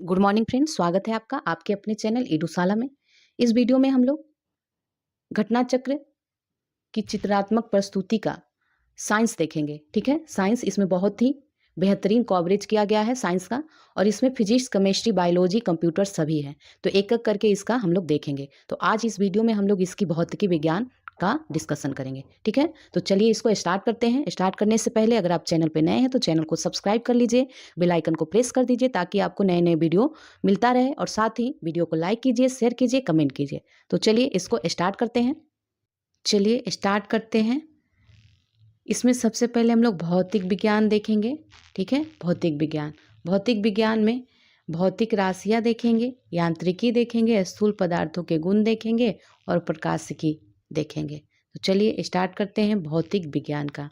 Good morning friends, स्वागत है आपका आपके अपने चैनल एडुशाला में। इस वीडियो में हम लोग घटना चक्र की चित्रात्मक प्रस्तुति का साइंस देखेंगे। ठीक है, साइंस इसमें बहुत ही बेहतरीन कवरेज किया गया है साइंस का, और इसमें फिजिक्स, केमिस्ट्री, बायोलॉजी, कंप्यूटर सभी है। तो एक एक करके इसका हम लोग देखेंगे। तो आज इस वीडियो में हम लोग इसकी भौतिकी विज्ञान का डिस्कशन करेंगे। ठीक है, तो चलिए इसको स्टार्ट करते हैं। स्टार्ट करने से पहले अगर आप चैनल पे नए हैं तो चैनल को सब्सक्राइब कर लीजिए, बेल आइकन को प्रेस कर दीजिए ताकि आपको नए नए वीडियो मिलता रहे, और साथ ही वीडियो को लाइक कीजिए, शेयर कीजिए, कमेंट कीजिए। तो चलिए इसको स्टार्ट करते हैं। चलिए स्टार्ट करते हैं। इसमें सबसे पहले हम लोग भौतिक विज्ञान देखेंगे। ठीक है, भौतिक विज्ञान। भौतिक विज्ञान में भौतिक राशियाँ देखेंगे, यांत्रिकी देखेंगे, स्थूल पदार्थों के गुण देखेंगे और प्रकाशिकी देखेंगे। तो चलिए स्टार्ट करते हैं भौतिक विज्ञान का।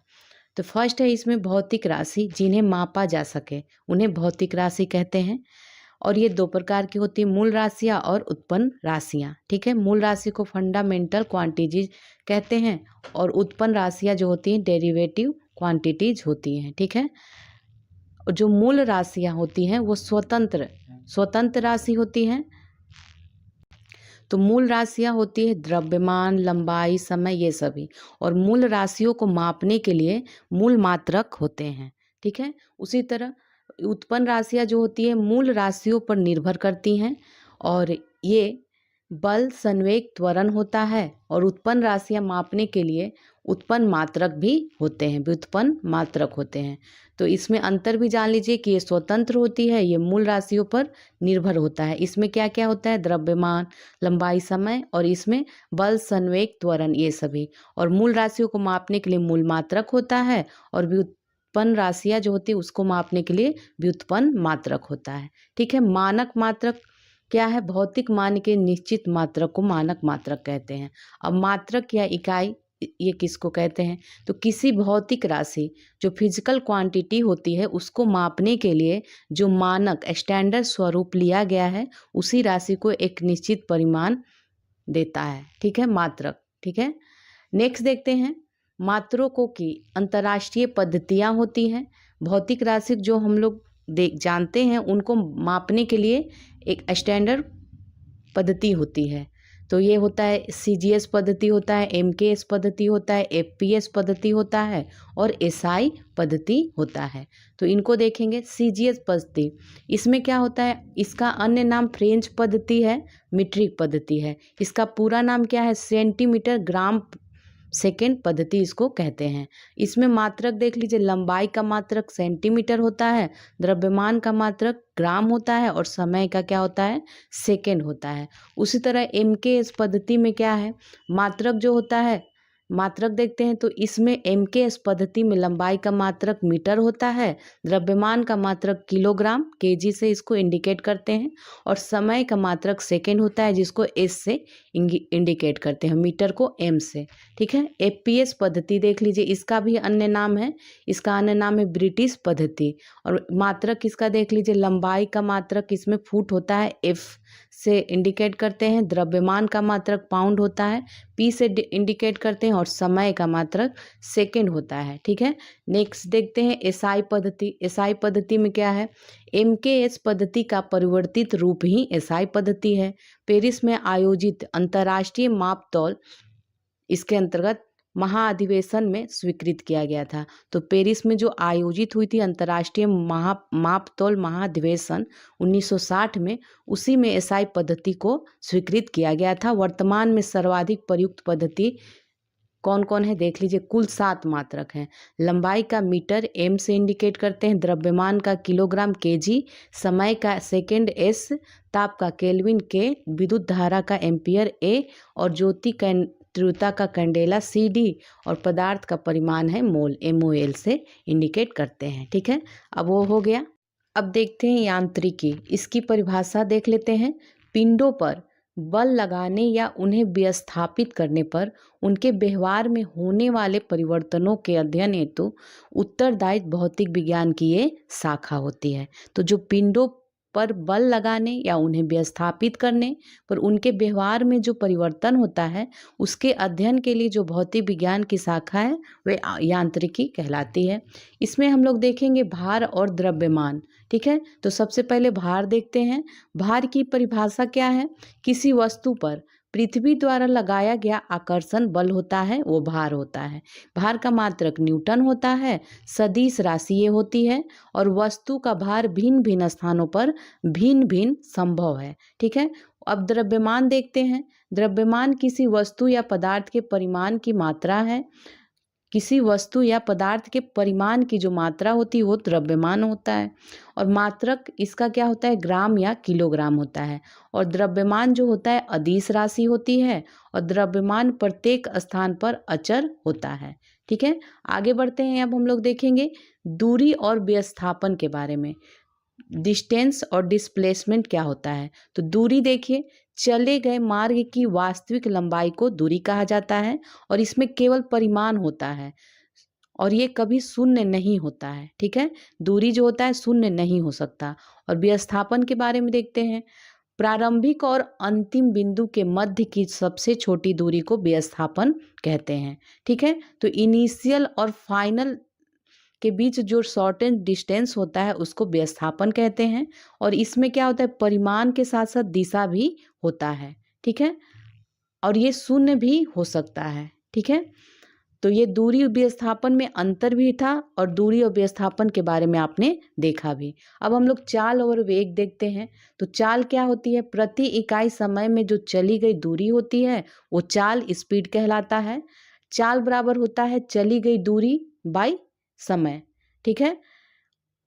तो फर्स्ट है इसमें भौतिक राशि, जिन्हें मापा जा सके उन्हें भौतिक राशि कहते हैं। और ये दो प्रकार की होती है, मूल राशियाँ और उत्पन्न राशियाँ। ठीक है, मूल राशि को फंडामेंटल क्वांटिटीज कहते हैं, और उत्पन्न राशियाँ जो होती हैं डेरिवेटिव क्वांटिटीज होती हैं। ठीक है, और जो मूल राशियाँ होती हैं वो स्वतंत्र स्वतंत्र राशि होती हैं। तो मूल राशियाँ होती है द्रव्यमान, लंबाई, समय, ये सभी। और मूल राशियों को मापने के लिए मूल मात्रक होते हैं। ठीक है, उसी तरह उत्पन्न राशियाँ जो होती है मूल राशियों पर निर्भर करती हैं, और ये बल, संवेग, त्वरण होता है। और उत्पन्न राशियाँ मापने के लिए उत्पन्न मात्रक भी होते हैं, व्युत्पन्न मात्रक होते हैं। तो इसमें अंतर भी जान लीजिए कि ये स्वतंत्र होती है, ये मूल राशियों पर निर्भर होता है। इसमें क्या क्या होता है, द्रव्यमान, लंबाई, समय, और इसमें बल, संवेग, त्वरण, ये सभी। और मूल राशियों को मापने के लिए मूल मात्रक होता है, और व्युत्पन्न राशियाँ जो होती है उसको मापने के लिए व्युत्पन्न मात्रक होता है। ठीक है, मानक मात्रक क्या है, भौतिक मान के निश्चित मात्रक को मानक मात्रक कहते हैं। अब मात्रक या इकाई ये किसको कहते हैं, तो किसी भौतिक राशि जो फिजिकल क्वांटिटी होती है उसको मापने के लिए जो मानक स्टैंडर्ड स्वरूप लिया गया है उसी राशि को एक निश्चित परिमाण देता है। ठीक है, मात्रक। ठीक है, नेक्स्ट देखते हैं मात्रकों की अंतर्राष्ट्रीय पद्धतियाँ होती हैं। भौतिक राशि जो हम लोग जानते हैं उनको मापने के लिए एक स्टैंडर्ड पद्धति होती है। तो ये होता है CGS पद्धति होता है, MKS पद्धति होता है, FPS पद्धति होता है, और SI पद्धति होता है। तो इनको देखेंगे। CGS पद्धति, इसमें क्या होता है, इसका अन्य नाम फ्रेंच पद्धति है, मीट्रिक पद्धति है। इसका पूरा नाम क्या है, सेंटीमीटर ग्राम सेकेंड पद्धति इसको कहते हैं। इसमें मात्रक देख लीजिए, लंबाई का मात्रक सेंटीमीटर होता है, द्रव्यमान का मात्रक ग्राम होता है, और समय का क्या होता है, सेकेंड होता है। उसी तरह MKS पद्धति में क्या है, मात्रक जो होता है, मात्रक देखते हैं तो इसमें MKS पद्धति में लंबाई का मात्रक मीटर होता है, द्रव्यमान का मात्रक किलोग्राम केजी से इसको इंडिकेट करते हैं, और समय का मात्रक सेकेंड होता है जिसको S से इंडिकेट करते हैं, मीटर को M से। ठीक है, FPS पद्धति देख लीजिए, इसका भी अन्य नाम है, इसका अन्य नाम है ब्रिटिश पद्धति। और मात्रक इसका देख लीजिए, लंबाई का मात्रक इसमें फुट होता है, F से इंडिकेट करते हैं, द्रव्यमान का मात्रक पाउंड होता है, P से इंडिकेट करते हैं, और समय का मात्रक सेकेंड होता है। ठीक है, नेक्स्ट देखते हैं SI पद्धति। SI पद्धति में क्या है, MKS पद्धति का परिवर्तित रूप ही SI पद्धति है। पेरिस में आयोजित अंतर्राष्ट्रीय मापतौल इसके अंतर्गत महाअधिवेशन में स्वीकृत किया गया था। तो पेरिस में जो आयोजित हुई थी अंतर्राष्ट्रीय मापतौल महाअधिवेशन 1960 में, उसी में SI पद्धति को स्वीकृत किया गया था। वर्तमान में सर्वाधिक प्रयुक्त पद्धति कौन कौन है देख लीजिए, कुल 7 मात्रक हैं। लंबाई का मीटर M से इंडिकेट करते हैं, द्रव्यमान का किलोग्राम kg, समय का सेकेंड S, ताप का केल्विन K, विद्युत धारा का एम्पियर A, और ज्योति का तीव्रता का कैंडेला CD, और पदार्थ का परिमाण है मोल MOL से इंडिकेट करते हैं। ठीक है, अब वो हो गया। अब देखते हैं यांत्रिकी, इसकी परिभाषा देख लेते हैं। पिंडों पर बल लगाने या उन्हें विस्थापित करने पर उनके व्यवहार में होने वाले परिवर्तनों के अध्ययन हेतु उत्तरदायी भौतिक विज्ञान की ये शाखा होती है। तो जो पिंडों पर बल लगाने या उन्हें व्यवस्थापित करने पर उनके व्यवहार में जो परिवर्तन होता है उसके अध्ययन के लिए जो भौतिक विज्ञान की शाखा है वे यांत्रिकी कहलाती है। इसमें हम लोग देखेंगे भार और द्रव्यमान। ठीक है, तो सबसे पहले भार देखते हैं। भार की परिभाषा क्या है? किसी वस्तु पर पृथ्वी द्वारा लगाया गया आकर्षण बल होता है, वो भार होता है। भार का मात्रक न्यूटन होता है, सदिश राशि ये होती है और वस्तु का भार भिन्न भिन्न स्थानों पर भिन्न भिन्न संभव है। ठीक है, अब द्रव्यमान देखते हैं। द्रव्यमान किसी वस्तु या पदार्थ के परिमाण की मात्रा है। किसी वस्तु या पदार्थ के परिमाण की जो मात्रा होती है वो द्रव्यमान होता है और मात्रक इसका क्या होता है? ग्राम या किलोग्राम होता है। और द्रव्यमान जो होता है अदिश राशि होती है और द्रव्यमान प्रत्येक स्थान पर अचर होता है। ठीक है, आगे बढ़ते हैं। अब हम लोग देखेंगे दूरी और विस्थापन के बारे में। डिस्टेंस और डिस्प्लेसमेंट क्या होता है? तो दूरी देखिए, चले गए मार्ग की वास्तविक लंबाई को दूरी कहा जाता है और इसमें केवल परिमाण होता है और ये कभी शून्य नहीं होता है। ठीक है, दूरी जो होता है शून्य नहीं हो सकता। और विस्थापन के बारे में देखते हैं। प्रारंभिक और अंतिम बिंदु के मध्य की सबसे छोटी दूरी को विस्थापन कहते हैं। ठीक है, तो इनिशियल और फाइनल के बीच जो शॉर्टेस्ट डिस्टेंस होता है उसको विस्थापन कहते हैं और इसमें क्या होता है? परिमाण के साथ साथ दिशा भी होता है। ठीक है, और ये शून्य भी हो सकता है। ठीक है, तो ये दूरी और विस्थापन में अंतर भी था और दूरी और विस्थापन के बारे में आपने देखा भी। अब हम लोग चाल और वेग देखते हैं। तो चाल क्या होती है? प्रति इकाई समय में जो चली गई दूरी होती है वो चाल स्पीड कहलाता है। चाल बराबर होता है चली गई दूरी बाई समय। ठीक है,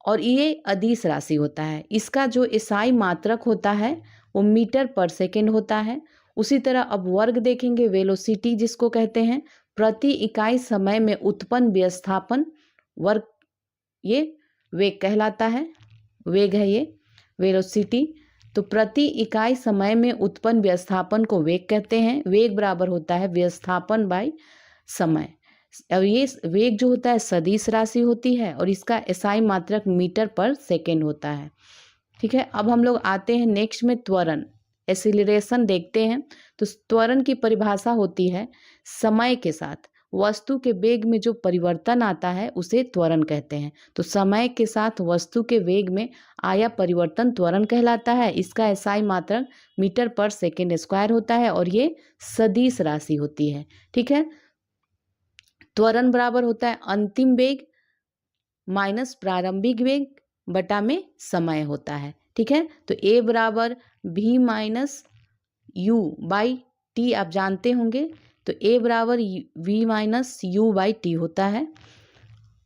और ये अदिश राशि होता है। इसका जो एसआई मात्रक होता है वो मीटर पर सेकेंड होता है। उसी तरह अब वर्ग देखेंगे, वेलोसिटी जिसको कहते हैं, प्रति इकाई समय में उत्पन्न विस्थापन वर्ग ये वेग कहलाता है। वेग है ये वेलोसिटी। तो प्रति इकाई समय में उत्पन्न विस्थापन को वेग कहते हैं। वेग बराबर होता है विस्थापन बाय समय। अब ये वेग जो होता है सदिश राशि होती है और इसका एसआई मात्रक मीटर पर सेकेंड होता है। ठीक है, अब हम लोग आते हैं नेक्स्ट में त्वरण, एक्सीलरेशन देखते हैं। तो त्वरण की परिभाषा होती है समय के साथ वस्तु के वेग में जो परिवर्तन आता है उसे त्वरण कहते हैं। तो समय के साथ वस्तु के वेग में आया परिवर्तन त्वरण कहलाता है। इसका एसआई मात्रक मीटर पर सेकेंड स्क्वायर होता है और ये सदिश राशि होती है। ठीक है, त्वरण बराबर होता है अंतिम वेग माइनस प्रारंभिक वेग बटा में समय होता है। ठीक है, तो ए बराबर भी माइनस यू बाई टी आप जानते होंगे। तो ए बराबर v minus u by t होता है।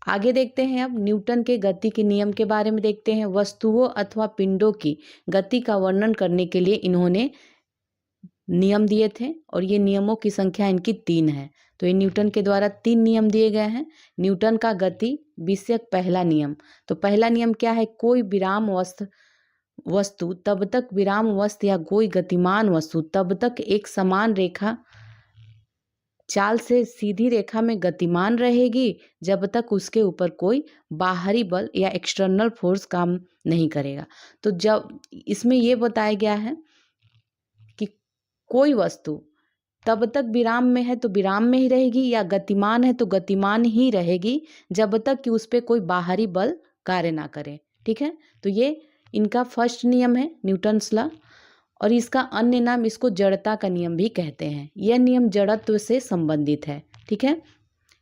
आगे देखते हैं अब न्यूटन के गति के नियम के बारे में देखते हैं। वस्तुओं अथवा पिंडों की गति का वर्णन करने के लिए इन्होंने नियम दिए थे और ये नियमों की संख्या इनकी 3 है। तो ये न्यूटन के द्वारा 3 नियम दिए गए हैं। न्यूटन का गति विषयक पहला नियम। तो पहला नियम क्या है? कोई विराम वस्तु तब तक विरामवस्त या कोई गतिमान वस्तु तब तक एक समान रेखा चाल से सीधी रेखा में गतिमान रहेगी जब तक उसके ऊपर कोई बाहरी बल या एक्सटर्नल फोर्स काम नहीं करेगा। तो जब इसमें ये बताया गया है कि कोई वस्तु तब तक विराम में है तो विराम में ही रहेगी या गतिमान है तो गतिमान ही रहेगी जब तक कि उस पर कोई बाहरी बल कार्य ना करे। ठीक है, तो ये इनका फर्स्ट नियम है न्यूटन्स लॉ और इसका अन्य नाम इसको जड़ता का नियम भी कहते हैं। यह नियम जड़त्व से संबंधित है। ठीक है,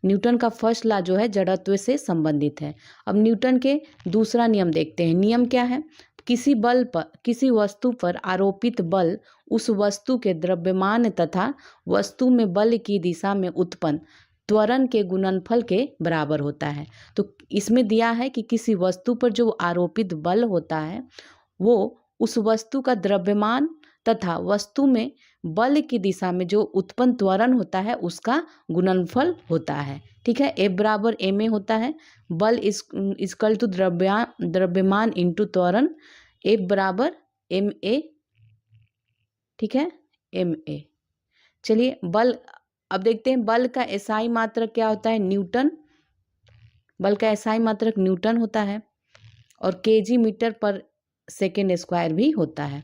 न्यूटन का फर्स्ट लॉ जो है जड़त्व से संबंधित है। अब न्यूटन के दूसरा नियम देखते हैं। नियम क्या है? किसी वस्तु पर आरोपित बल उस वस्तु के द्रव्यमान तथा वस्तु में बल की दिशा में उत्पन्न त्वरण के गुणनफल के बराबर होता है। तो इसमें दिया है कि किसी वस्तु पर जो आरोपित बल होता है वो उस वस्तु का द्रव्यमान तथा वस्तु में बल की दिशा में जो उत्पन्न त्वरण होता है उसका गुणनफल होता है। ठीक है, F बराबर एम ए होता है। बल इक्वल टू द्रव्यमान इंटू त्वरण, F बराबर एम ए। ठीक है, एम ए। चलिए बल अब देखते हैं। बल का एसआई मात्रक क्या होता है? न्यूटन। बल का एसआई मात्रक न्यूटन होता है और केजी मीटर पर सेकेंड स्क्वायर भी होता है।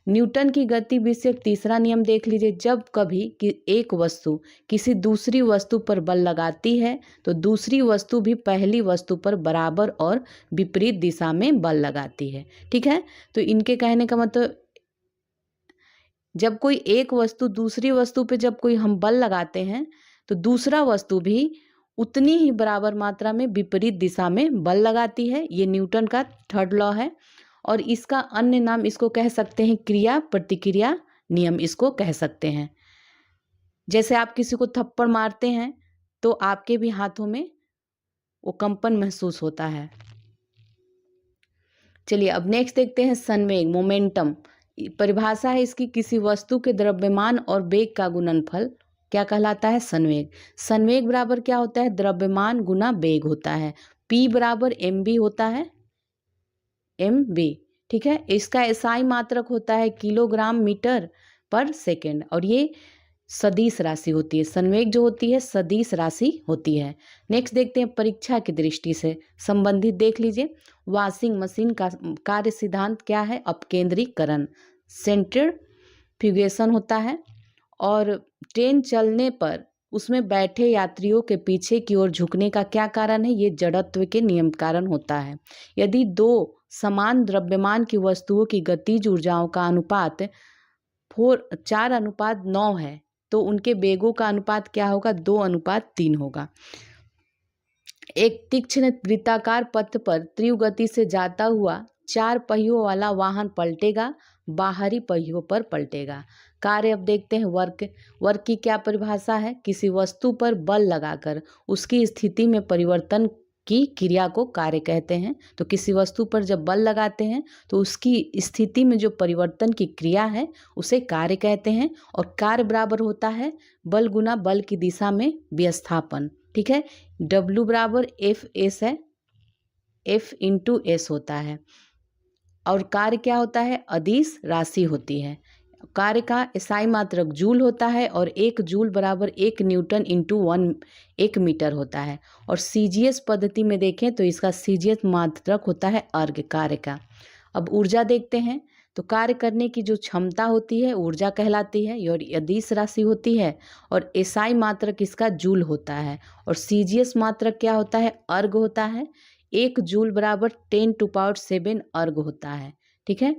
न्यूटन की गति विषयक तीसरा नियम देख लीजिए। जब कभी कि एक वस्तु किसी दूसरी वस्तु पर बल लगाती है तो दूसरी वस्तु भी पहली वस्तु पर बराबर और विपरीत दिशा में बल लगाती है। ठीक है, तो इनके कहने का मतलब जब कोई एक वस्तु दूसरी वस्तु पे जब कोई हम बल लगाते हैं तो दूसरा वस्तु भी उतनी ही बराबर मात्रा में विपरीत दिशा में बल लगाती है। ये न्यूटन का थर्ड लॉ है और इसका अन्य नाम इसको कह सकते हैं क्रिया प्रतिक्रिया नियम इसको कह सकते हैं। जैसे आप किसी को थप्पड़ मारते हैं तो आपके भी हाथों में वो कंपन महसूस होता है। चलिए अब नेक्स्ट देखते हैं संवेग मोमेंटम। परिभाषा है इसकी, किसी वस्तु के द्रव्यमान और वेग का गुणनफल क्या कहलाता है? संवेग। संवेग बराबर क्या होता है? द्रव्यमान गुना वेग होता है। P बराबर mv होता है, mv। ठीक है, इसका एसआई मात्रक होता है किलोग्राम मीटर पर सेकेंड और ये सदिश राशि होती है। संवेग जो होती है सदिश राशि होती है। नेक्स्ट देखते हैं परीक्षा की दृष्टि से संबंधित देख लीजिए। वॉशिंग मशीन का कार्य सिद्धांत क्या है? अपकेंद्रीकरण, सेंट्रीफ्यूगेशन होता है। और ट्रेन चलने पर उसमें बैठे यात्रियों के पीछे की ओर झुकने का क्या कारण है? ये जड़त्व के नियम कारण होता है। यदि दो समान द्रव्यमान की वस्तुओं की गतिज ऊर्जाओं का अनुपात 4:9 है तो उनके वेगों का अनुपात क्या होगा? 2:3 होगा। एक तीक्ष्ण वृत्ताकार पथ पर तीव्र गति से जाता हुआ 4 पहियों वाला वाहन पलटेगा, बाहरी पहियों पर पलटेगा। कार्य अब देखते हैं वर्क। वर्क की क्या परिभाषा है? किसी वस्तु पर बल लगाकर उसकी स्थिति में परिवर्तन की क्रिया को कार्य कहते हैं। तो किसी वस्तु पर जब बल लगाते हैं तो उसकी स्थिति में जो परिवर्तन की क्रिया है उसे कार्य कहते हैं। और कार्य बराबर होता है बल गुना बल की दिशा में विस्थापन। ठीक है, W बराबर F है, F इंटू S होता है। और कार्य क्या होता है? अदिश राशि होती है। कार्य का एसआई मात्रक जूल होता है और 1 जूल बराबर 1 न्यूटन इंटू 1 मीटर होता है। और सीजीएस पद्धति में देखें तो इसका सीजीएस मात्रक होता है अर्घ कार्य का। अब ऊर्जा देखते हैं तो कार्य करने की जो क्षमता होती है ऊर्जा कहलाती है और अदिश राशि होती है। और एसआई मात्रक इसका जूल होता है और सीजीएस मात्रक क्या होता है? अर्घ होता है। 1 जूल बराबर 10⁷ अर्घ होता है। ठीक है,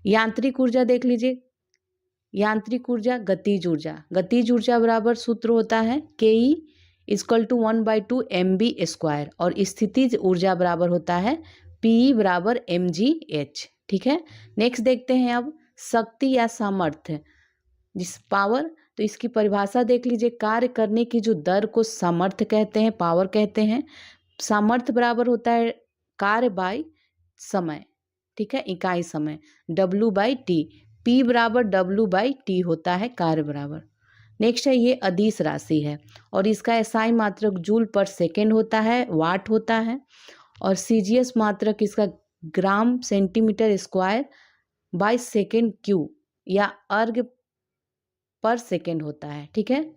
यांत्रिक ऊर्जा देख लीजिए। यांत्रिक ऊर्जा गतिज ऊर्जा, गतिज ऊर्जा बराबर सूत्र होता है KE = 1/2 mv² और स्थितिज ऊर्जा बराबर होता है PE बराबर mgh। ठीक है, नेक्स्ट देखते हैं अब शक्ति या सामर्थ्य, जिस पावर। तो इसकी परिभाषा देख लीजिए। कार्य करने की जो दर को सामर्थ्य कहते हैं, पावर कहते हैं। सामर्थ्य बराबर होता है कार्य बाय समय। ठीक है, इकाई समय W/T। P बराबर W/T होता है कार्य बराबर। नेक्स्ट है ये अदिश राशि है और इसका एसआई मात्रक जूल पर सेकेंड होता है, वाट होता है। और सीजीएस मात्रक इसका gram centimetre square by second Q या अर्ग पर सेकेंड होता है। ठीक है,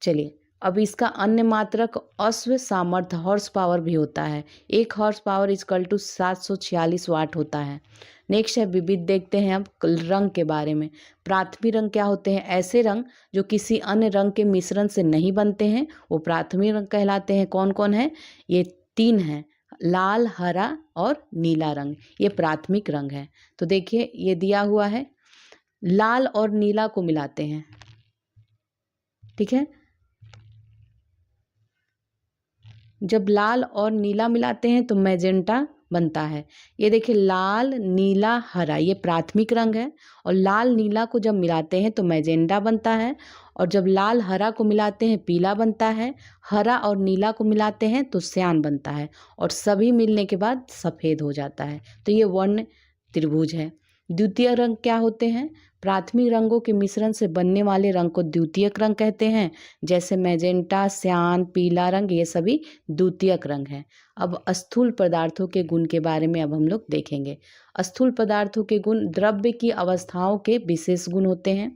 चलिए अब इसका अन्य मात्रक अश्व सामर्थ्य हॉर्स पावर भी होता है। 1 हॉर्स पावर = 746 वाट होता है। नेक्स्ट है विविध देखते हैं अब रंग के बारे में। प्राथमिक रंग क्या होते हैं? ऐसे रंग जो किसी अन्य रंग के मिश्रण से नहीं बनते हैं वो प्राथमिक रंग कहलाते हैं। कौन कौन है? ये 3 हैं, लाल, हरा और नीला रंग, ये प्राथमिक रंग है। तो देखिए ये दिया हुआ है, लाल और नीला को मिलाते हैं। ठीक है, जब लाल और नीला मिलाते हैं तो मैजेंटा बनता है। ये देखिए लाल, नीला, हरा, ये प्राथमिक रंग है। और लाल नीला को जब मिलाते हैं तो मैजेंटा बनता है। और जब लाल हरा को मिलाते हैं पीला बनता है। हरा और नीला को मिलाते हैं तो श्यान बनता है। और सभी मिलने के बाद सफ़ेद हो जाता है। तो ये वर्ण त्रिभुज है। द्वितीय रंग क्या होते हैं? प्राथमिक रंगों के मिश्रण से बनने वाले रंग को द्वितीयक रंग कहते हैं। जैसे मैजेंटा, श्यान, पीला रंग, ये सभी द्वितीयक रंग हैं। अब स्थूल पदार्थों के गुण के बारे में अब हम लोग देखेंगे। स्थूल पदार्थों के गुण द्रव्य की अवस्थाओं के विशेष गुण होते हैं।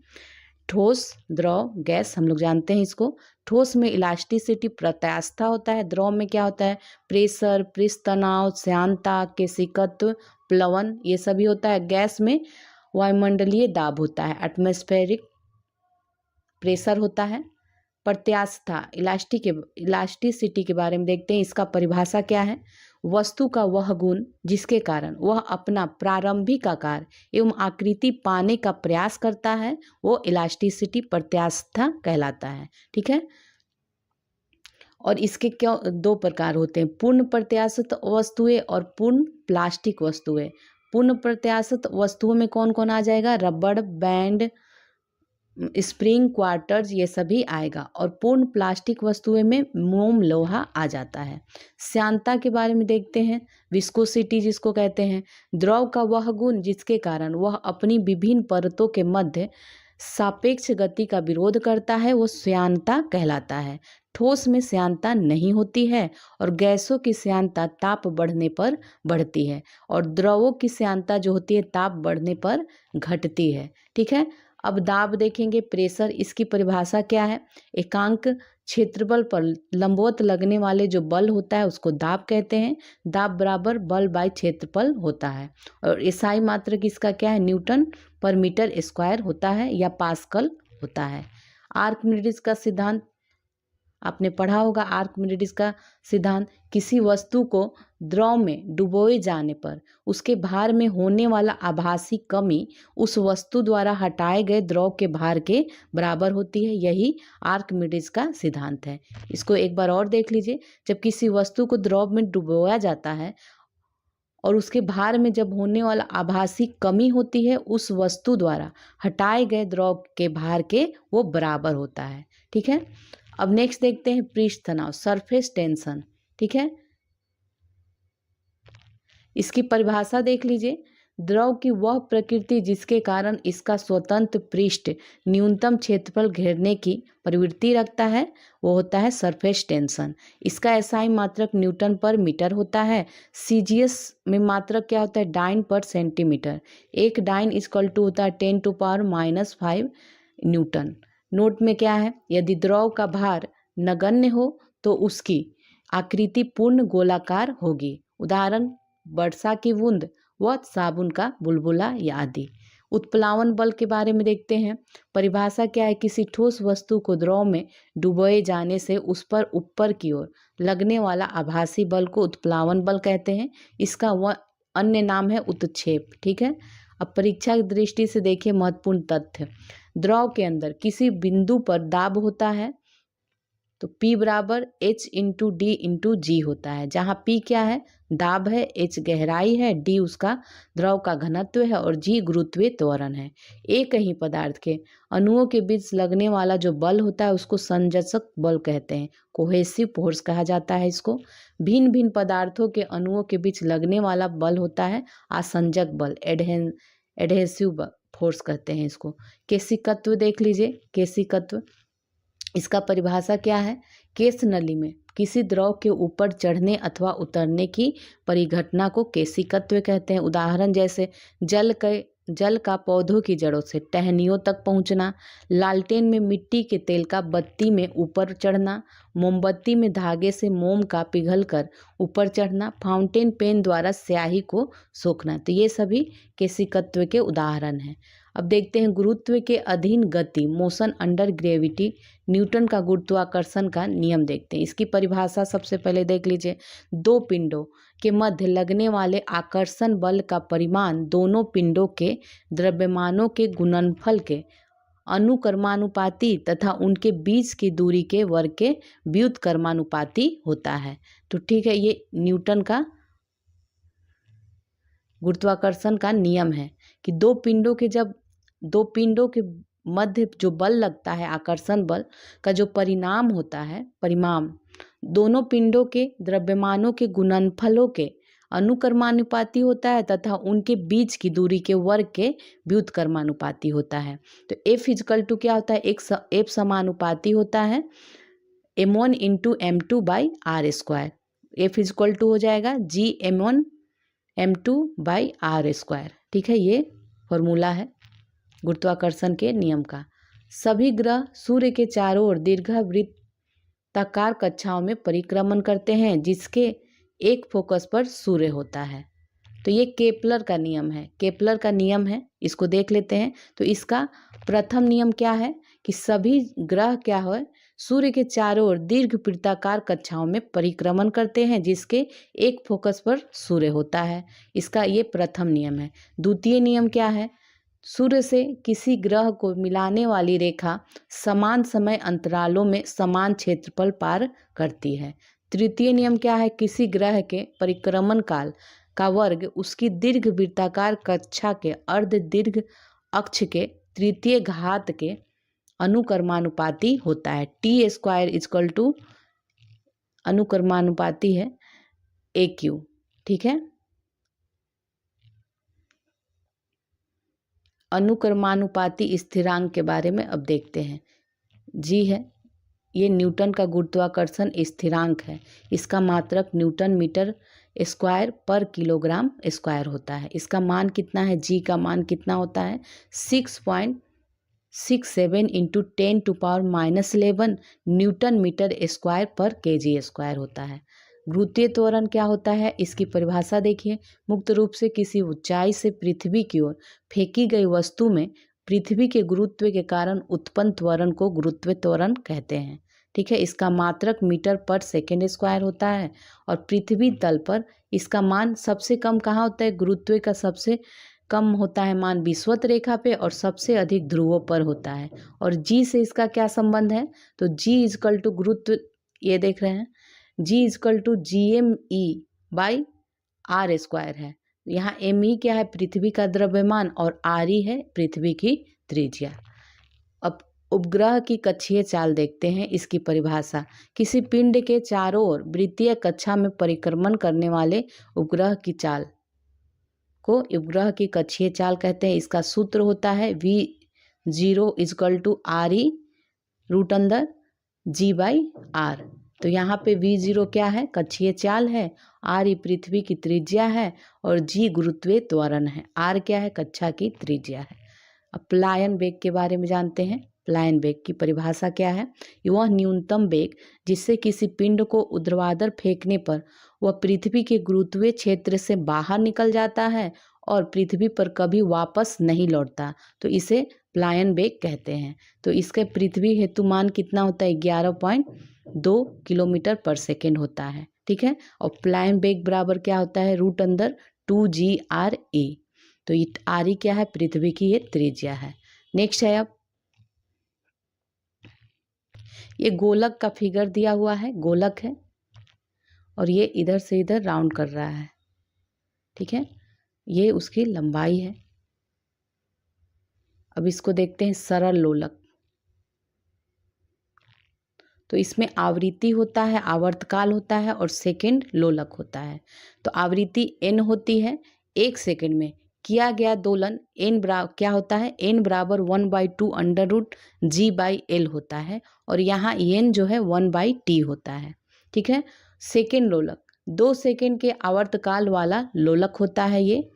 ठोस, द्रव, गैस हम लोग जानते हैं इसको। ठोस में इलास्टिसिटी प्रत्यास्थता होता है, द्रव में क्या होता है प्रेशर, पृष्ठ तनाव, श्यानता, केशिकत्व, प्लवन, ये सभी होता है। गैस में वायुमंडलीय दाब होता है, एटमॉस्फेरिक प्रेशर होता है। प्रत्यास्थता, इलास्टिसिटी के बारे में देखते हैं, इसका परिभाषा क्या है। वस्तु का वह गुण जिसके कारण वह अपना प्रारंभिक आकार एवं आकृति पाने का प्रयास करता है, वो इलास्टिसिटी प्रत्यास्थता कहलाता है। ठीक है, और इसके क्या दो प्रकार होते हैं, पूर्ण प्रत्यास्थ वस्तुएं और पूर्ण प्लास्टिक वस्तुएं। पूर्ण प्रत्यास्थ वस्तुओं में कौन कौन आ जाएगा, रबड़ बैंड, स्प्रिंग, क्वार्टर्स, ये सभी आएगा। और पूर्ण प्लास्टिक वस्तुएं में मोम, लोहा आ जाता है। श्यानता के बारे में देखते हैं, विस्कोसिटी जिसको कहते हैं, द्रव का वह गुण जिसके कारण वह अपनी विभिन्न परतों के मध्य सापेक्ष गति का विरोध करता है, वो श्यानता कहलाता है। ठोस में श्यानता नहीं होती है और गैसों की श्यानता ताप बढ़ने पर बढ़ती है, और द्रवों की श्यानता जो होती है ताप बढ़ने पर घटती है। ठीक है, अब दाब देखेंगे, प्रेशर, इसकी परिभाषा क्या है। एकांक क्षेत्रफल पर लंबवत लगने वाले जो बल होता है उसको दाब कहते हैं। दाब बराबर बल बाय क्षेत्रफल होता है। और एसआई मात्रक इसका क्या है, न्यूटन पर मीटर स्क्वायर होता है या पास्कल होता है। आर्किमिडीज का सिद्धांत आपने पढ़ा होगा। आर्किमिडीज का सिद्धांत, किसी वस्तु को द्रव में डुबोए जाने पर उसके भार में होने वाला आभासी कमी उस वस्तु द्वारा हटाए गए द्रव के भार के बराबर होती है। यही आर्किमिडीज का सिद्धांत है। इसको एक बार और देख लीजिए। जब किसी वस्तु को द्रव में डुबोया जाता है और उसके भार में जब होने वाला आभासी कमी होती है उस वस्तु द्वारा हटाए गए द्रव के भार के वो बराबर होता है। ठीक है, अब नेक्स्ट देखते हैं पृष्ठ तनाव, सरफेस टेंशन। ठीक है, इसकी परिभाषा देख लीजिए। द्रव की वह प्रकृति जिसके कारण इसका स्वतंत्र पृष्ठ न्यूनतम क्षेत्रफल घेरने की प्रवृत्ति रखता है, वो होता है सरफेस टेंशन। इसका एसआई मात्रक न्यूटन पर मीटर होता है। सीजीएस में मात्रक क्या होता है, डाइन पर सेंटीमीटर। एक डाइन इक्वल टू होता है 10⁻⁵ न्यूटन। नोट में क्या है, यदि द्रव का भार नगण्य हो तो उसकी आकृति पूर्ण गोलाकार होगी। उदाहरण, वर्षा की बूंद व साबुन का बुलबुला या आदि। उत्प्लावन बल के बारे में देखते हैं। परिभाषा क्या है, किसी ठोस वस्तु को द्रव में डुबोए जाने से उस पर ऊपर की ओर लगने वाला आभासी बल को उत्प्लावन बल कहते हैं। इसका वह अन्य नाम है उत्क्षेप। ठीक है, अब परीक्षा की दृष्टि से देखिए महत्वपूर्ण तथ्य। द्रव के अंदर किसी बिंदु पर दाब होता है तो P बराबर H इंटू डी इंटू जी होता है, जहाँ P क्या है, दाब है, H गहराई है, D उसका द्रव का घनत्व है और G गुरुत्वीय त्वरण है। एक ही पदार्थ के अणुओं के बीच लगने वाला जो बल होता है उसको संजसक बल कहते हैं, कोहेसिव फोर्स कहा जाता है इसको। भिन्न भिन्न पदार्थों के अणुओं के बीच लगने वाला बल होता है आसंजक बल, एडहेसिव फोर्स कहते हैं इसको। केशिकत्व देख लीजिए, केशिकत्व, इसका परिभाषा क्या है, केश नली में किसी द्रव के ऊपर चढ़ने अथवा उतरने की परिघटना को केशिकत्व कहते हैं। उदाहरण जैसे जल का पौधों की जड़ों से टहनियों तक पहुंचना, लालटेन में मिट्टी के तेल का बत्ती में ऊपर चढ़ना, मोमबत्ती में धागे से मोम का पिघलकर ऊपर चढ़ना, फाउंटेन पेन द्वारा स्याही को सोखना। तो ये सभी केशिकत्व के उदाहरण हैं। अब देखते हैं गुरुत्व के अधीन गति, मोशन अंडर ग्रेविटी, न्यूटन का गुरुत्वाकर्षण का नियम देखते हैं। इसकी परिभाषा सबसे पहले देख लीजिए। दो पिंडों के मध्य लगने वाले आकर्षण बल का परिमाण दोनों पिंडों के द्रव्यमानों के गुणनफल के अनुक्रमानुपाती तथा उनके बीच की दूरी के वर्ग के व्युत्क्रमानुपाती होता है। तो ठीक है, ये न्यूटन का गुरुत्वाकर्षण का नियम है कि दो पिंडों के मध्य जो बल लगता है, आकर्षण बल का जो परिणाम होता है, परिमाण दोनों पिंडों के द्रव्यमानों के गुणनफलों के अनुक्रमानुपाती होता है तथा उनके बीच की दूरी के वर्ग के व्युत्क्रमानुपाती होता है। तो F इक्वल टू क्या होता है, F समानुपाती होता है m1 into m2 by r square. F equal to हो जाएगा G m1 m2 by r square. ठीक है, ये फॉर्मूला है गुरुत्वाकर्षण के नियम का। सभी ग्रह सूर्य के चारों ओर दीर्घवृत्ताकार कक्षाओं में परिक्रमण करते हैं जिसके एक फोकस पर सूर्य होता है। तो ये केपलर का नियम है, केपलर का नियम है, इसको देख लेते हैं। तो इसका प्रथम नियम क्या है कि सभी ग्रह क्या है, सूर्य के चारों ओर दीर्घवृत्ताकार कक्षाओं में परिक्रमण करते हैं जिसके एक फोकस पर सूर्य होता है। इसका ये प्रथम नियम है। द्वितीय नियम क्या है, सूर्य से किसी ग्रह को मिलाने वाली रेखा समान समय अंतरालों में समान क्षेत्रफल पार करती है। तृतीय नियम क्या है, किसी ग्रह के परिक्रमण काल का वर्ग उसकी दीर्घवृत्ताकार कक्षा के अर्ध दीर्घ अक्ष के तृतीय घात के अनुक्रमानुपाती होता है। टी स्क्वायर इक्वल टू अनुक्रमानुपाती है AQ, ठीक है। अनुक्रमानुपाती स्थिरांक के बारे में अब देखते हैं। जी है, ये न्यूटन का गुरुत्वाकर्षण स्थिरांक है। इसका मात्रक न्यूटन मीटर स्क्वायर पर किलोग्राम स्क्वायर होता है। इसका मान कितना है, जी का मान कितना होता है 6.67 इंटू 10⁻⁻11 न्यूटन मीटर स्क्वायर पर केजी स्क्वायर होता है। गुरुत्वीय त्वरण क्या होता है, इसकी परिभाषा देखिए। मुक्त रूप से किसी ऊंचाई से पृथ्वी की ओर फेंकी गई वस्तु में पृथ्वी के गुरुत्व के कारण उत्पन्न त्वरण को गुरुत्वीय त्वरण कहते हैं, ठीक है। इसका मात्रक मीटर पर सेकेंड स्क्वायर होता है और पृथ्वी तल पर इसका मान सबसे कम कहाँ होता है, गुरुत्व का सबसे कम होता है मान विषुवत रेखा पे और सबसे अधिक ध्रुवों पर होता है। और जी से इसका क्या संबंध है, तो जी इजकल टू गुरुत्व, ये देख रहे हैं, जी इजकल टू GME/R स्क्वायर है। यहाँ ME क्या है, पृथ्वी का द्रव्यमान, और RE है पृथ्वी की त्रिज्या। अब उपग्रह की कक्षीय चाल देखते हैं। इसकी परिभाषा, किसी पिंड के चारों ओर वृत्तीय कक्षा में परिक्रमण करने वाले उपग्रह की चाल को उपग्रह की कक्षीय चाल कहते हैं। इसका सूत्र होता है V0 is equal to RE √G/R। तो यहाँ पे V0 क्या है, कक्षीय चाल है, RE पृथ्वी की त्रिज्या है और G गुरुत्वीय त्वरण है, R क्या है, कक्षा की त्रिज्या है। अब प्लायन वेग के बारे में जानते हैं। प्लायन वेग की परिभाषा क्या है, वह न्यूनतम वेग जिससे किसी पिंड को ऊर्ध्वाधर फेंकने पर वह पृथ्वी के गुरुत्वीय क्षेत्र से बाहर निकल जाता है और पृथ्वी पर कभी वापस नहीं लौटता, तो इसे प्लायन वेग कहते हैं। तो इसके पृथ्वी हेतु मान कितना होता है, 11.2 किलोमीटर पर सेकेंड होता है, ठीक है। और प्लायन वेग बराबर क्या होता है, √2GRE। तो ये RE क्या है, पृथ्वी की ये त्रिज्या है। नेक्स्ट है, अब ये गोलक का फिगर दिया हुआ है, गोलक है और ये इधर से इधर राउंड कर रहा है, ठीक है। ये उसकी लंबाई है। अब इसको देखते हैं सरल लोलक। तो इसमें आवृत्ति होता है, आवर्तकाल होता है और सेकंड लोलक होता है। तो आवृत्ति n होती है, 1 सेकंड में किया गया दोलन क्या होता है, n बराबर 1/2 √G/L होता है और यहाँ n जो है 1/T होता है, ठीक है। सेकंड लोलक 2 सेकंड के आवर्तकाल वाला लोलक होता है ये,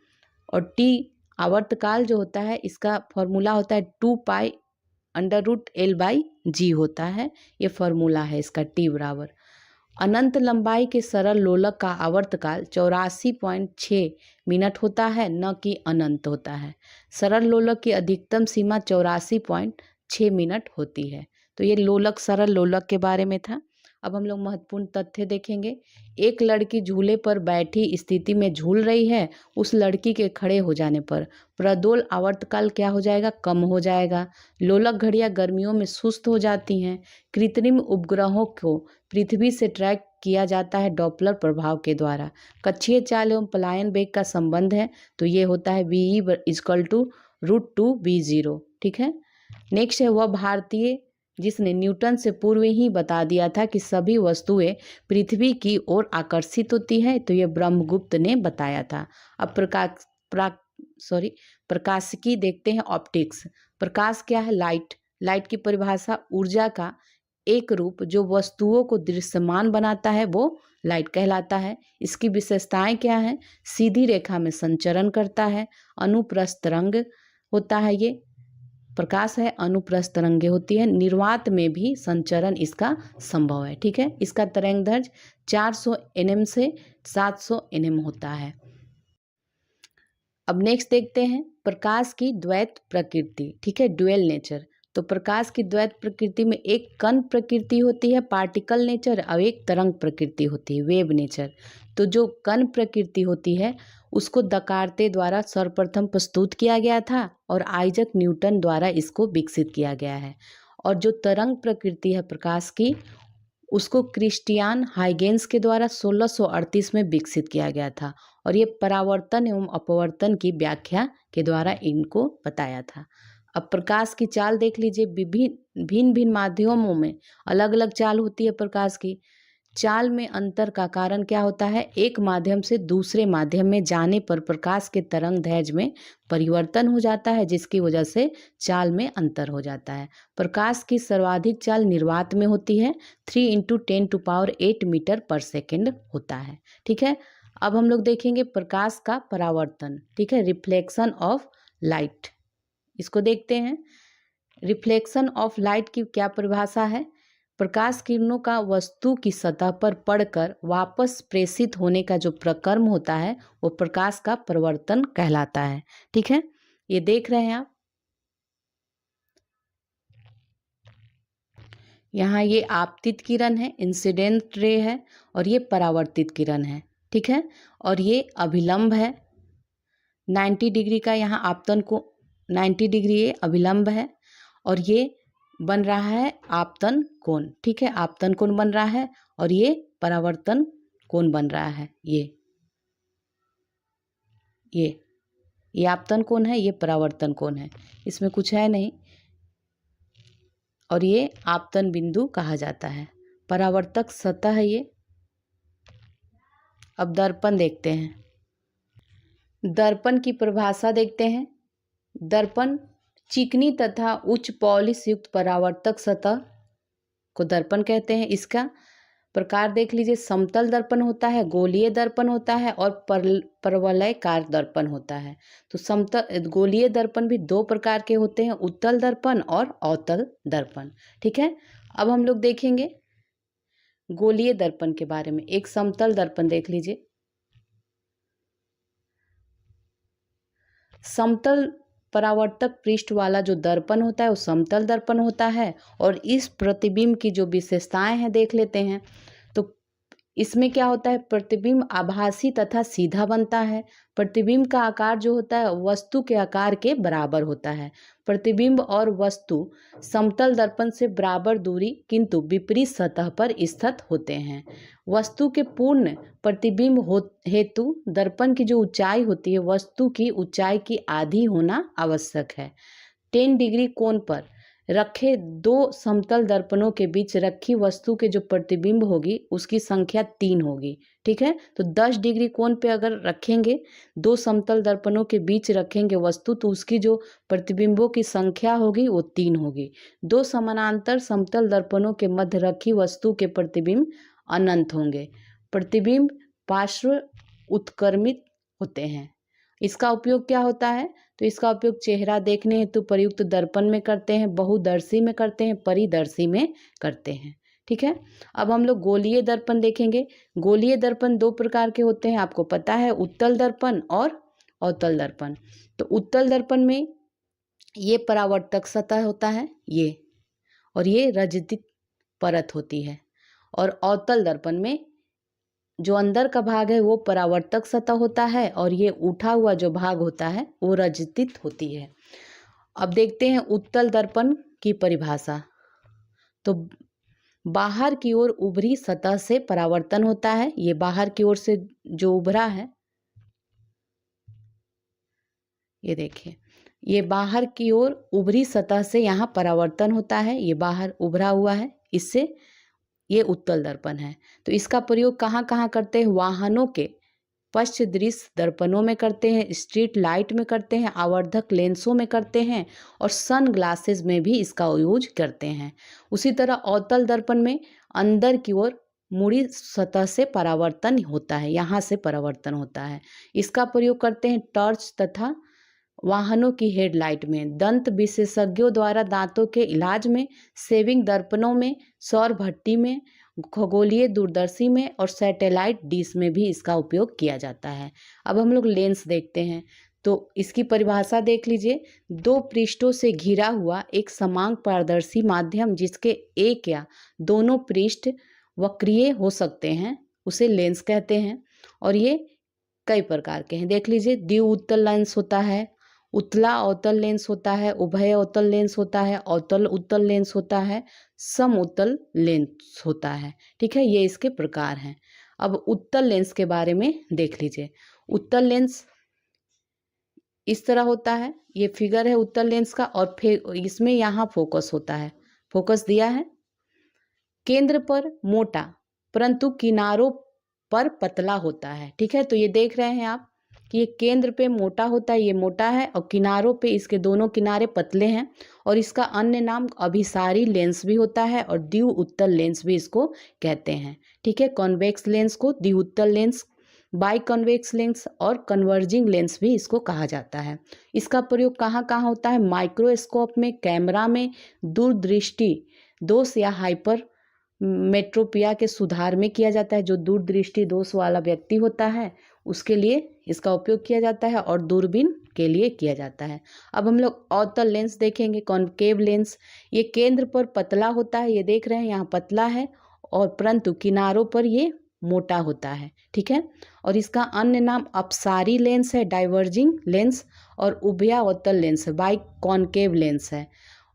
और T आवर्तकाल जो होता है इसका फॉर्मूला होता है 2π√L/G होता है, ये फॉर्मूला है इसका T बराबर। अनंत लंबाई के सरल लोलक का आवर्तकाल 84.6 मिनट होता है, न कि अनंत होता है। सरल लोलक की अधिकतम सीमा 84.6 मिनट होती है। तो ये लोलक, सरल लोलक के बारे में था। अब हम लोग महत्वपूर्ण तथ्य देखेंगे। एक लड़की झूले पर बैठी स्थिति में झूल रही है, उस लड़की के खड़े हो जाने पर प्रदोल आवर्तकाल क्या हो जाएगा, कम हो जाएगा। लोलक घड़ियां गर्मियों में सुस्त हो जाती हैं। कृत्रिम उपग्रहों को पृथ्वी से ट्रैक किया जाता है डॉपलर प्रभाव के द्वारा। कक्षीय चाल एवं पलायन वेग का संबंध है, तो ये होता है VE इजकल टू √2V0, ठीक है। नेक्स्ट है, वह भारतीय जिसने न्यूटन से पूर्व ही बता दिया था कि सभी वस्तुएं पृथ्वी की ओर आकर्षित होती है, तो ये ब्रह्मगुप्त ने बताया था। अब प्रकाशिकी देखते हैं, ऑप्टिक्स। प्रकाश क्या है, लाइट। लाइट की परिभाषा, ऊर्जा का एक रूप जो वस्तुओं को दृश्यमान बनाता है वो लाइट कहलाता है। इसकी विशेषताएं क्या हैं, सीधी रेखा में संचरण करता है, अनुप्रस्थ तरंग होता है ये, प्रकाश है अनुप्रस्थ तरंगे होती है, निर्वात में भी संचरण इसका संभव है। ठीक है, इसका तरंगदैर्घ्य 400 nm से 700 nm होता है। अब नेक्स्ट देखते हैं प्रकाश की द्वैत प्रकृति। ठीक है, ड्यूअल नेचर। तो प्रकाश की द्वैत प्रकृति में एक कण प्रकृति होती है पार्टिकल नेचर और एक तरंग प्रकृति होती है वेव नेचर। तो जो कण प्रकृति होती है उसको दकार्ते द्वारा सर्वप्रथम प्रस्तुत किया गया था और आइजक न्यूटन द्वारा इसको विकसित किया गया है। और जो तरंग प्रकृति है प्रकाश की उसको क्रिस्टियान हाइगेंस के द्वारा 1638 में विकसित किया गया था और ये परावर्तन एवं अपवर्तन की व्याख्या के द्वारा इनको बताया था। अब प्रकाश की चाल देख लीजिए, भिन्न भिन्न माध्यमों में अलग अलग चाल होती है प्रकाश की। चाल में अंतर का कारण क्या होता है? एक माध्यम से दूसरे माध्यम में जाने पर प्रकाश के तरंग दैर्घ्य में परिवर्तन हो जाता है, जिसकी वजह से चाल में अंतर हो जाता है। प्रकाश की सर्वाधिक चाल निर्वात में होती है, 3 × 10⁸ मीटर पर सेकेंड होता है। ठीक है, अब हम लोग देखेंगे प्रकाश का परावर्तन। ठीक है, रिफ्लेक्शन ऑफ लाइट, इसको देखते हैं। रिफ्लेक्शन ऑफ लाइट की क्या परिभाषा है? प्रकाश किरणों का वस्तु की सतह पर पड़कर वापस प्रेषित होने का जो प्रक्रम होता है वो प्रकाश का परावर्तन कहलाता है। ठीक है, ये देख रहे हैं आप, यहाँ ये आपतित किरण है, इंसिडेंट रे है, और ये परावर्तित किरण है। ठीक है, और ये अभिलंब है 90 डिग्री का, यहाँ आपतन को 90 डिग्री ये अभिलंब है और ये बन रहा है आपतन कोण। ठीक है, आपतन कोण बन रहा है और ये परावर्तन कोण बन रहा है। ये आपतन कोण है, ये परावर्तन कोण है, इसमें कुछ है नहीं। और ये आपतन बिंदु कहा जाता है। परावर्तक सतह है ये। अब दर्पण देखते हैं। दर्पण की परिभाषा देखते हैं। दर्पण चिकनी तथा उच्च पॉलिश युक्त परावर्तक सतह को दर्पण कहते हैं। इसका प्रकार देख लीजिए, समतल दर्पण होता है, गोलीय दर्पण होता है और परवलयकार दर्पण होता है। तो समतल गोलीय दर्पण भी दो प्रकार के होते हैं, उत्तल दर्पण और अवतल दर्पण। ठीक है, अब हम लोग देखेंगे गोलीय दर्पण के बारे में। एक समतल दर्पण देख लीजिए। समतल परावर्तक पृष्ठ वाला जो दर्पण होता है वो समतल दर्पण होता है। और इस प्रतिबिंब की जो विशेषताएं हैं देख लेते हैं। तो इसमें क्या होता है, प्रतिबिंब आभासी तथा सीधा बनता है। प्रतिबिंब का आकार जो होता है वस्तु के आकार के बराबर होता है। प्रतिबिंब और वस्तु समतल दर्पण से बराबर दूरी किंतु विपरीत सतह पर स्थित होते हैं। वस्तु के पूर्ण प्रतिबिंब हेतु दर्पण की जो ऊंचाई होती है वस्तु की ऊंचाई की आधी होना आवश्यक है। 10 डिग्री कोण पर रखे दो समतल दर्पणों के बीच रखी वस्तु के जो प्रतिबिंब होगी उसकी संख्या 3 होगी। ठीक है, तो 10 डिग्री कोण पे अगर रखेंगे, दो समतल दर्पणों के बीच रखेंगे वस्तु, तो उसकी जो प्रतिबिंबों की संख्या होगी वो 3 होगी। दो समानांतर समतल दर्पणों के मध्य रखी वस्तु के प्रतिबिंब अनंत होंगे। प्रतिबिंब पार्श्व उत्क्रमित होते हैं। इसका उपयोग क्या होता है? तो इसका उपयोग चेहरा देखने हेतु प्रयुक्त दर्पण में करते हैं, बहुदर्शी में करते हैं, परिदर्शी में करते हैं। ठीक है, अब हम लोग गोलीय दर्पण देखेंगे। गोलीय दर्पण दो प्रकार के होते हैं, आपको पता है, उत्तल दर्पण और अवतल दर्पण। तो उत्तल दर्पण में ये परावर्तक सतह होता है ये, और ये रजतित परत होती है। और अवतल दर्पण में जो अंदर का भाग है वो परावर्तक सतह होता है और ये उठा हुआ जो भाग होता है वो रजतित होती है। अब देखते हैं उत्तल दर्पण की परिभाषा। तो बाहर की ओर उभरी सतह से परावर्तन होता है। ये बाहर की ओर से जो उभरा है, ये देखिए, ये बाहर की ओर उभरी सतह से यहाँ परावर्तन होता है। ये बाहर उभरा हुआ है, इससे ये उत्तल दर्पण है। तो इसका प्रयोग कहाँ कहाँ करते हैं? वाहनों के पश्च दृश्य दर्पणों में करते हैं, स्ट्रीट लाइट में करते हैं, आवर्धक लेंसों में करते हैं और सन ग्लासेस में भी इसका यूज करते हैं। उसी तरह अवतल दर्पण में अंदर की ओर मुड़ी सतह से परावर्तन होता है, यहाँ से परावर्तन होता है। इसका प्रयोग करते हैं टॉर्च तथा वाहनों की हेडलाइट में, दंत विशेषज्ञों द्वारा दांतों के इलाज में, सेविंग दर्पणों में, सौर भट्टी में, खगोलीय दूरदर्शी में और सैटेलाइट डिश में भी इसका उपयोग किया जाता है। अब हम लोग लेंस देखते हैं, तो इसकी परिभाषा देख लीजिए। दो पृष्ठों से घिरा हुआ एक समांग पारदर्शी माध्यम जिसके एक या दोनों पृष्ठ वक्रीय हो सकते हैं उसे लेंस कहते हैं। और ये कई प्रकार के हैं, देख लीजिए। द्विउत्तल लेंस होता है, उतला अवतल लेंस होता है, उभय अवतल लेंस होता है, अवतल उत्तल लेंस होता है, सम उत्तल लेंस होता है। ठीक है, ये इसके प्रकार हैं। अब उत्तल लेंस के बारे में देख लीजिए। उत्तल लेंस इस तरह होता है, ये फिगर है उत्तल लेंस का, और फिर इसमें यहाँ फोकस होता है, फोकस दिया है केंद्र पर मोटा परंतु किनारों पर पतला होता है। ठीक है, तो ये देख रहे हैं आप कि ये केंद्र पे मोटा होता है, ये मोटा है, और किनारों पे इसके दोनों किनारे पतले हैं। और इसका अन्य नाम अभिसारी लेंस भी होता है और द्विउत्तल लेंस भी इसको कहते हैं। ठीक है, कॉन्वेक्स लेंस को द्विउत्तल लेंस, बाई कॉन्वेक्स लेंस और कन्वर्जिंग लेंस भी इसको कहा जाता है। इसका प्रयोग कहाँ कहाँ होता है? माइक्रोस्कोप में, कैमरा में, दूरदृष्टि दोष या हाइपर मेट्रोपिया के सुधार में किया जाता है। जो दूरदृष्टि दोष वाला व्यक्ति होता है उसके लिए इसका उपयोग किया जाता है, और दूरबीन के लिए किया जाता है। अब हम लोग अवतल लेंस देखेंगे, कॉनकेव लेंस। ये केंद्र पर पतला होता है, ये देख रहे हैं यहाँ पतला है, और परंतु किनारों पर ये मोटा होता है। ठीक है, और इसका अन्य नाम अपसारी लेंस है, डाइवर्जिंग लेंस, और उभयावतल लेंस है, बाई कॉनकेव लेंस है।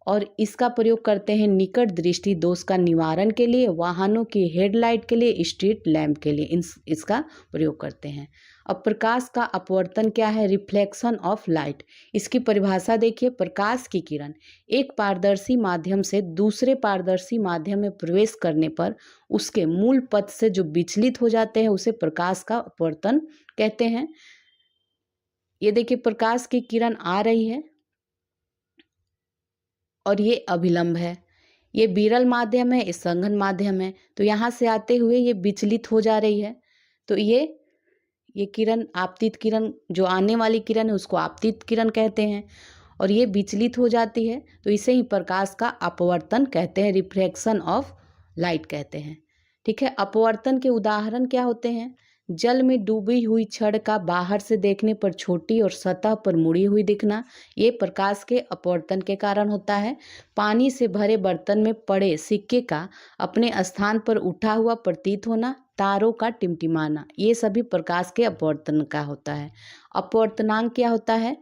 और इसका प्रयोग करते हैं निकट दृष्टि दोष का निवारण के लिए, वाहनों की हेडलाइट के लिए, स्ट्रीट लैंप के लिए इसका प्रयोग करते हैं। अब प्रकाश का अपवर्तन क्या है? Reflection of light. इसकी परिभाषा देखिए। प्रकाश की किरण एक पारदर्शी माध्यम से दूसरे पारदर्शी माध्यम में प्रवेश करने पर उसके मूल पथ से जो विचलित हो जाते हैं उसे प्रकाश का अपवर्तन कहते हैं। ये देखिए, प्रकाश की किरण आ रही है और ये अभिलंब है, ये विरल माध्यम है, ये संघन माध्यम है। तो यहाँ से आते हुए ये विचलित हो जा रही है, तो ये किरण, आपतित किरण, जो आने वाली किरण है उसको आपतित किरण कहते हैं, और ये विचलित हो जाती है, तो इसे ही प्रकाश का अपवर्तन कहते हैं, रिफ्रैक्शन ऑफ लाइट कहते हैं। ठीक है, अपवर्तन के उदाहरण क्या होते हैं? जल में डूबी हुई छड़ का बाहर से देखने पर छोटी और सतह पर मुड़ी हुई दिखना, ये प्रकाश के अपवर्तन के कारण होता है। पानी से भरे बर्तन में पड़े सिक्के का अपने स्थान पर उठा हुआ प्रतीत होना, तारों का टिमटिमाना, ये सभी प्रकाश के अपवर्तन का होता है। अपवर्तनांक क्या होता है?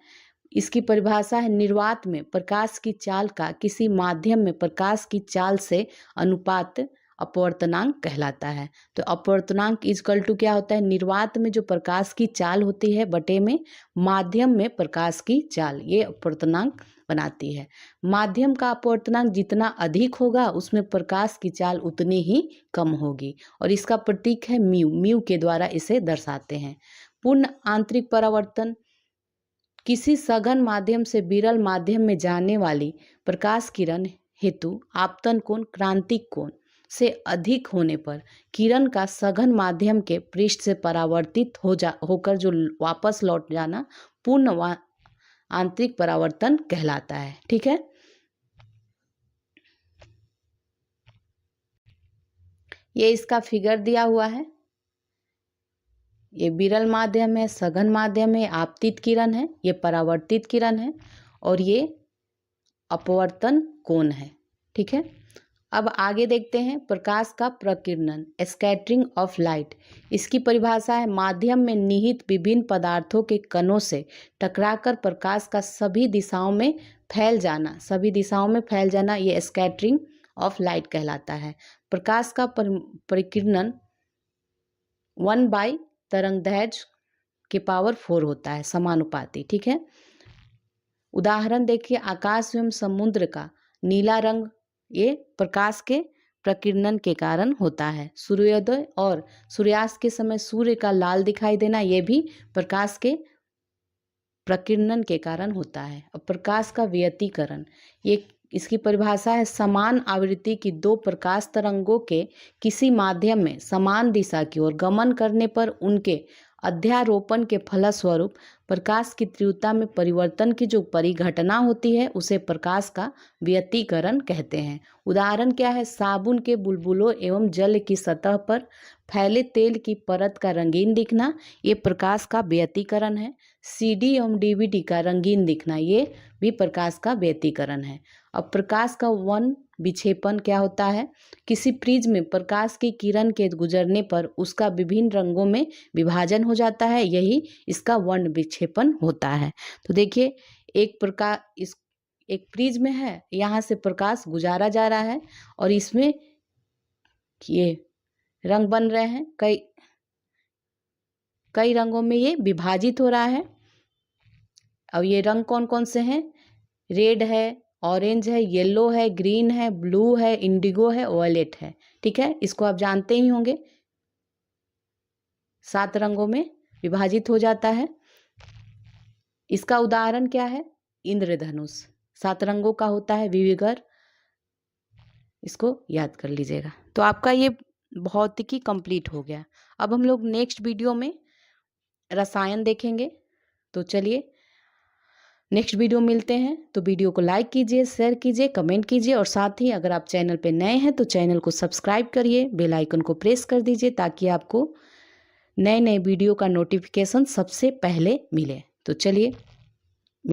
इसकी परिभाषा है निर्वात में प्रकाश की चाल का किसी माध्यम में प्रकाश की चाल से अनुपात अपवर्तनांक कहलाता है। तो अपवर्तनांक इजकल टू क्या होता है? निर्वात में जो प्रकाश की चाल होती है बटे में माध्यम में प्रकाश की चाल, ये अपवर्तनांक बनाती है। माध्यम का अपवर्तनांक जितना अधिक होगा उसमें प्रकाश की चाल उतनी ही कम होगी, और इसका प्रतीक है म्यू, म्यू के द्वारा इसे दर्शाते हैं। पूर्ण आंतरिक परावर्तन किसी सघन माध्यम से विरल माध्यम में जाने वाली प्रकाश किरण हेतु आपतन कोण क्रांतिक कोण से अधिक होने पर किरण का सघन माध्यम के पृष्ठ से परावर्तित होकर जो वापस लौट जाना पूर्ण आंतरिक परावर्तन कहलाता है। ठीक है, ये इसका फिगर दिया हुआ है। ये विरल माध्यम है, सघन माध्यम है, आपतित किरण है, ये परावर्तित किरण है, और ये अपवर्तन कोण है। ठीक है, अब आगे देखते हैं प्रकाश का प्रकीर्णन, स्कैटरिंग ऑफ लाइट। इसकी परिभाषा है माध्यम में निहित विभिन्न पदार्थों के कणों से टकराकर प्रकाश का सभी दिशाओं में फैल जाना, सभी दिशाओं में फैल जाना, ये स्कैटरिंग ऑफ लाइट कहलाता है। प्रकाश का प्रकीर्णन 1 तरंगदैर्घ्य के पावर 4 होता है, समानुपाती। ठीक है, उदाहरण देखिए, आकाश एवं समुद्र का नीला रंग ये प्रकाश के प्रकीर्णन के कारण होता है। सूर्योदय और सूर्यास्त के समय सूर्य का लाल दिखाई देना, ये भी प्रकाश के प्रकीर्णन के कारण होता है। और प्रकाश का व्यतिकरण, ये इसकी परिभाषा है समान आवृत्ति की दो प्रकाश तरंगों के किसी माध्यम में समान दिशा की ओर गमन करने पर उनके अध्यारोपण के फलस्वरूप प्रकाश की तीव्रता में परिवर्तन की जो परिघटना होती है उसे प्रकाश का व्यतिकरण कहते हैं। उदाहरण क्या है? साबुन के बुलबुलों एवं जल की सतह पर फैले तेल की परत का रंगीन दिखना, ये प्रकाश का व्यतिकरण है। सीडी एवं डीवीडी का रंगीन दिखना, ये भी प्रकाश का व्यतिकरण है। अब प्रकाश का वर्ण विक्षेपण क्या होता है? किसी प्रिज्म में प्रकाश की किरण के गुजरने पर उसका विभिन्न रंगों में विभाजन हो जाता है, यही इसका वर्ण विक्षेपण होता है। तो देखिए, एक प्रिज्म है, यहाँ से प्रकाश गुजारा जा रहा है और इसमें ये रंग बन रहे हैं, कई रंगों में ये विभाजित हो रहा है। अब ये रंग कौन कौन से हैं? रेड है, ऑरेंज है, येलो है, ग्रीन है, ब्लू है, इंडिगो है, वायलेट है। ठीक है, इसको आप जानते ही होंगे, 7 रंगों में विभाजित हो जाता है। इसका उदाहरण क्या है? इंद्रधनुष 7 रंगों का होता है, विविगर, इसको याद कर लीजिएगा। तो आपका ये भौतिकी कंप्लीट हो गया। अब हम लोग नेक्स्ट वीडियो में रसायन देखेंगे। तो चलिए नेक्स्ट वीडियो मिलते हैं। तो वीडियो को लाइक कीजिए, शेयर कीजिए, कमेंट कीजिए और साथ ही अगर आप चैनल पे नए हैं तो चैनल को सब्सक्राइब करिए, बेल आइकन को प्रेस कर दीजिए ताकि आपको नए नए वीडियो का नोटिफिकेशन सबसे पहले मिले। तो चलिए